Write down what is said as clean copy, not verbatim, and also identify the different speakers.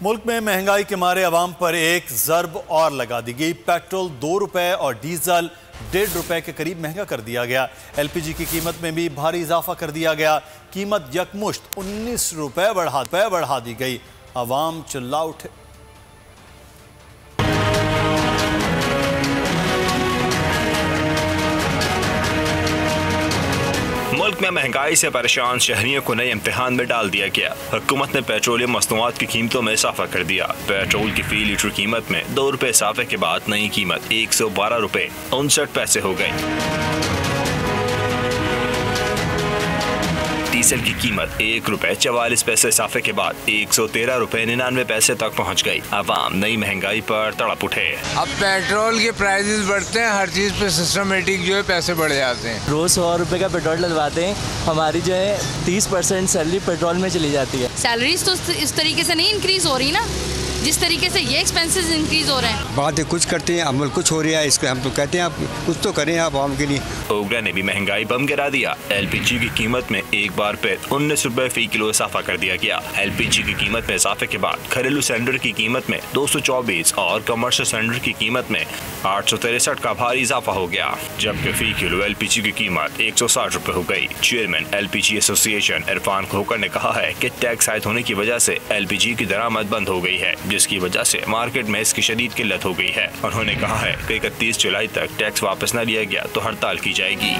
Speaker 1: मुल्क में महंगाई के मारे अवाम पर एक ज़र्ब और लगा दी गई। पेट्रोल 2 रुपए और डीजल 1.5 रुपए के करीब महंगा कर दिया गया। एलपीजी की कीमत में भी भारी इजाफा कर दिया गया। कीमत यकमुश्त 19 रुपए बढ़ा दी गई। अवाम चिल्ला उठे।
Speaker 2: मुल्क में महंगाई से परेशान शहरियों को नए इम्तिहान में डाल दिया गया। हुकूमत ने पेट्रोलियम मसनूआत की कीमतों में इजाफा कर दिया। पेट्रोल की फी लीटर कीमत में 2 रुपए इजाफे के बाद नई कीमत 112 रुपए 59 पैसे हो गई। डीजल की कीमत 1 रुपए 44 पैसे इजाफे के बाद 113 रुपए 99 पैसे तक पहुंच गई। अवाम नई महंगाई पर तड़प उठे।
Speaker 3: अब पेट्रोल के प्राइसेस बढ़ते हैं, हर चीज पे सिस्टमेटिक जो है पैसे बढ़ जाते हैं।
Speaker 4: रोज 100 रुपए का पेट्रोल डलवाते हैं, हमारी जो है 30% सैलरी पेट्रोल में चली जाती है।
Speaker 5: सैलरीज तो इस तरीके से नहीं इंक्रीज हो रही ना, जिस तरीके से ये एक्सपेंसेस इंक्रीज हो रहे हैं।
Speaker 6: बातें कुछ करते हैं, अमल कुछ हो रहा है। इसको हम तो कहते हैं आप कुछ तो करें आप आवाम के लिए।
Speaker 2: ओगरा ने भी महंगाई बम गिरा दिया। एलपीजी की कीमत में एक बार फिर 19 रुपए फी किलो इजाफा कर दिया गया। एलपीजी की कीमत में इजाफे के बाद घरेलू सिलेंडर की कीमत में 224 और कमर्शियल सिलेंडर की कीमत में 863 का भारी इजाफा हो गया, जबकि फी किलो एलपीजी की कीमत 160 रुपए हो गई। चेयरमैन एलपीजी एसोसिएशन इरफान खोकर ने कहा है कि टैक्स आयद होने की वजह से एलपीजी की दरामद बंद हो गई है, जिसकी वजह से मार्केट में इसकी शदीद किल्लत हो गई है। उन्होंने कहा है कि 31 जुलाई तक टैक्स वापस न लिया गया तो हड़ताल की जाएगी।